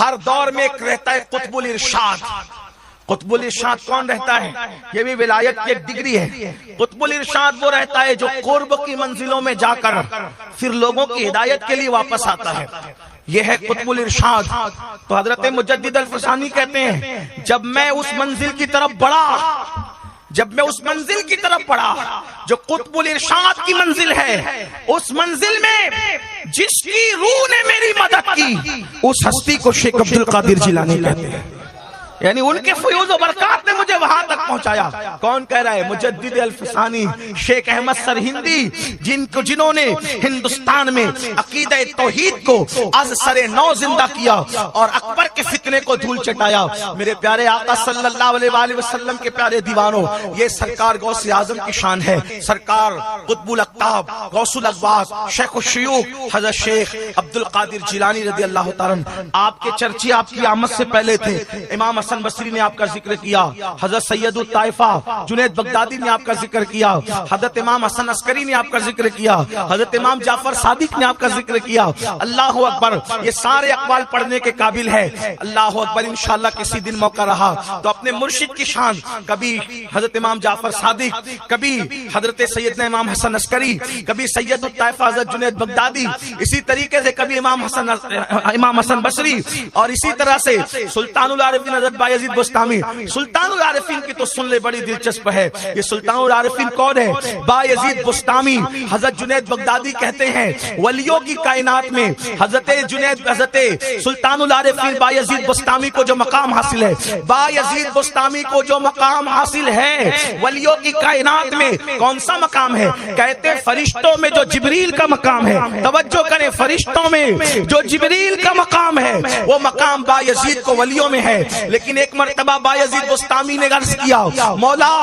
ہر دور میں ایک رہتا ہے قطب الارشاد. قطب الارشاد کون رہتا ہے؟ یہ بھی ولایت کی ایک ڈگری ہے. قطب الارشاد وہ رہتا ہے جو قرب کی منزلوں میں جا کر پھر لوگوں کی ہدایت کے لیے واپس آتا ہے. یہ ہے قطب الارشاد. تو حضرت مجدد الفسانی کہتے ہیں جب میں اس منزل کی طرف بڑھا جو قطب الارشاد کی منزل ہے، اس منزل میں جس کی روح نے میری مدد کی اس ہستی کو شیخ عبد القادر جیلانی کہتے ہیں. یعنی ان کے فیوز و برکات نے مجھے وہاں تک پہنچایا. کون کہہ رہا ہے؟ مجدد الفسانی، شیخ احمد سرہندی، جنہوں نے ہندوستان میں عقیدہ توحید کو از سر نو زندہ کیا اور اکبر کے فتنے کو دھول چٹایا. میرے پیارے آقا صلی اللہ علیہ وآلہ وسلم کے پیارے دیوانوں، یہ سرکار غوث اعظم کی شان ہے. سرکار قطب الاقطاب، غوث الاقواس، شیخ الشیوخ حضرت شیخ عبد القادر جیلانی رضی اللہ تعالیٰ عنہ. آپ کے چرچے آپ کی آمد سے پہلے تھے. امام حسن بصری نے آپ کا ذکر کیا، حضرت سید الطائفہ جنید بغدادی نے آپ کا ذکر کیا، حضرت امام حسن عسکری نے آپ کا ذکر کیا، حضرت امام جعفر صادق نے آپ کا ذکر کیا. اللہ اکبر. یہ سارے اقوال پڑھنے کے قابل ہے. اللہ اکبر. انشاءاللہ کسی دن موقع رہا تو اپنے مرشد کی شان، کبھی حضرت امام جعفر صادق، کبھی حضرت سیدنا امام حسن عسکری، کبھی سید الطائفہ حضرت جنید بغدادی، اسی طریقے سے کبھی امام حسن بصری، اور اسی طرح سے سلطان العارفین حضرت بایزید بستامی. سلطان العارفین کی تو سن لے، بڑی دلچسپ ہے. یہ سلطان العارفین کون ہے؟ بایزید بستامی. حضرت جنید بغدادی کہتے ہیں ولیوں کی کائنات میں حضرت سلطان العارفین بایزید بستامی کو جو مقام حاصل ہے، بایزید بستامی کو جو مقام حاصل ہے ولیوں کی کائنات میں، کون سا مقام ہے؟ کہتے ہیں فرشتوں میں جو جبریل کا مقام ہے. توجہ کریں، فرشتوں میں جو جبریل کا مقام ہے وہ مقام بایزید کو ولیوں میں ہے. لیکن ایک مرتبہ بایزید بستامی نے عرض کیا مولا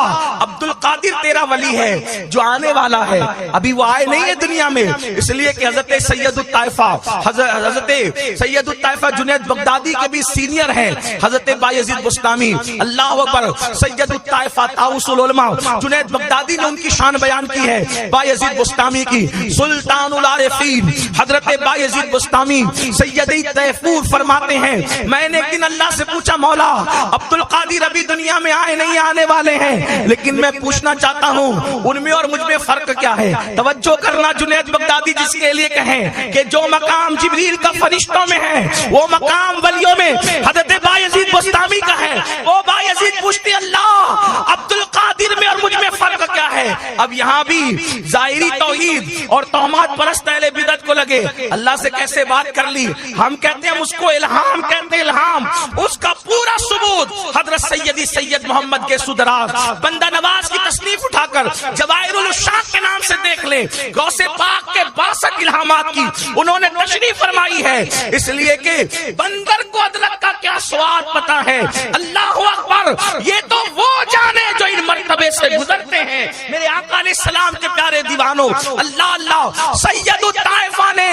عبد القادر تیرا ولی ہے جو آنے والا ہے، ابھی وہ آئے نہیں ہے دنیا میں. اس لیے کہ حضرت سید الطائفہ جنید بغدادی کے بھی سینئر ہیں حضرت بایزید بستامی. اللہ اکبر. سید الطائفہ طاؤس العلماء جنید بغدادی نے ان کی شان بیان کی ہے بایزید بستامی کی. سلطان العارفین حضرت بایزید بستامی سیدی تیفور فرماتے ہیں میں نے ایک دن اللہ سے پوچھا مولا عبد القادر ابھی دنیا میں آئے نہیں، آنے والے ہیں، لیکن میں پوچھنا چاہتا ہوں ان میں اور مجھ میں فرق کیا ہے؟ توجہ کرنا. جنید بغدادی جس کے لیے کہیں کہ جو مقام جبریل کا فرشتوں میں ہے وہ مقام ولیوں میں حضرت بایزید بستامی کا ہے. وہ بایزید پوچھتے اللہ عبد القادر میں اور مجھ میں فرق کیا ہے؟ اب یہاں بھی ظاہری توحید اور توہمات پرست اہل بدعت کو لگے اللہ سے کیسے بات کر لی. ہم کہتے ہیں اس کو الہام کہتے ہیں. الہام اس کا پورا ثبوت حضرت سید محمد کے سدراز بندہ نواز کی تصنیف اٹھا کر جواہر الشاق کے نام سے دیکھ لیں. غوث پاک کے 62 الہامات کی انہوں نے تشریح فرمائی ہے. اس لیے کہ بندر کو ادرک کا کیا سواد پتا ہے. اللہ اکبر. یہ تو وہ جانے جو ان مرتبے سے گزرتے ہیں. میرے آقا علیہ السلام کے پیارے دیوانوں، اللہ اللہ. سید الطائفہ نے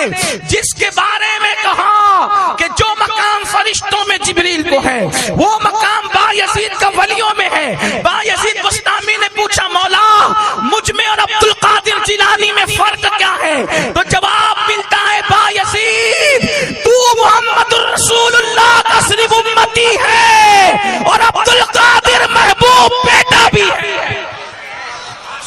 جس کے بارے میں کہا کہ جو مقام فرشتوں میں جبریل کو ہے وہ مقام بایزید کا ولیوں میں ہے. بایزید بستامی نے پوچھا مولا مجھ میں اور عبد القادر جیلانی میں فرق کیا ہے؟ تو جواب ملتا ہے بایزید تو محمد الرسول اللہ کا صرف امتی ہے اور عبد القادر محبوب بیٹا بھی ہے.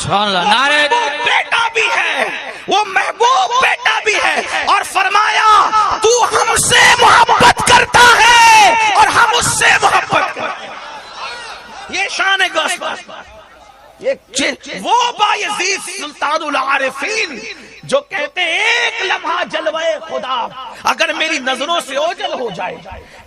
سبحان اللہ. نعرہ بیٹا بھی ہے، وہ محبوب بیٹا بھی ہے. اور فرمایا تو ہم سے محبت کرتا ہے اور ہم اس سے محبت کرتے ہیں. یہ شان ہے غوث. وہ بایزید سلطان العارفین جو کہتے ایک لمحہ جلوہ خدا اگر میری نظروں سے اوجل ہو جائے،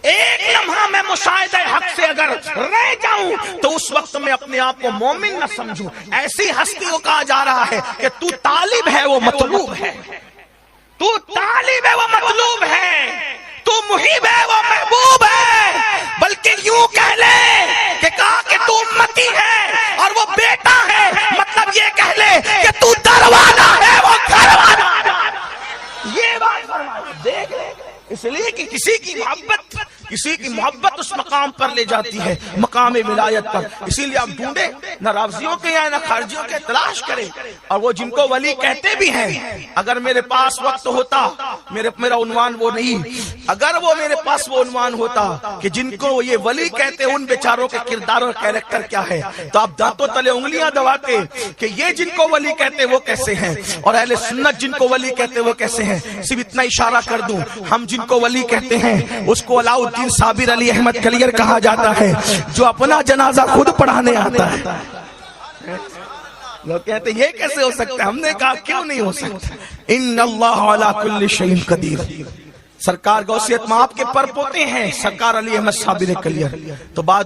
ایک لمحہ میں مشاہدہ حق سے اگر رہ جاؤں تو اس وقت میں اپنے آپ کو مومن نہ سمجھوں. ایسی ہستی کو کہا جا رہا ہے کہ تو طالب ہے وہ مطلوب ہے، تو طالب ہے وہ مطلوب ہے، تو محب ہے وہ محبوب ہے. بلکہ یوں کہہ لے کہ کہا کہ تو امتی ہے اور وہ بیٹا ہے، مطلب یہ کہہ لے کہ تو دروازہ ہے وہ گھر والا. یہ بات فرمائی. دیکھ لے. اس لیے کہ کسی کی محبت اس مقام پر لے جاتی ہے، مقام ولایت پر۔ اسی لیے آپ ڈھونڈے نہ رافضیوں کے یا نہ خارجیوں کے، تلاش کریں، اور وہ جن کو ولی کہتے بھی ہیں، اگر میرے پاس وقت ہوتا، میرا عنوان وہ نہیں، اگر وہ میرے پاس وہ عنوان ہوتا کہ جن کو یہ ولی کہتے ان بیچاروں کے کردار اور کیریکٹر کیا ہے، تو آپ دانتوں تلے انگلیاں دباتے کہ یہ جن کو ولی کہتے وہ کیسے ہیں، اور اہل سنت جن کو ولی کہتے وہ کیسے ہیں۔ صرف اتنا اشارہ کر دوں، ہم جن کو ولی کہتے ہیں اس کو علاء الدین صابر علی احمد کلیر کہا جاتا ہے، جو اپنا جنازہ خود پڑھانے آتا ہے۔ لوگ کہتے ہیں یہ کیسے ہو سکتا ہے؟ ہم نے کہا کیوں نہیں ہو سکتا؟ ان اللہ علی کل شیء قدیر۔ سرکار غوثیت میں آپ کے پر پوتے ہیں سرکار علی احمد صابر کلیر، تو بات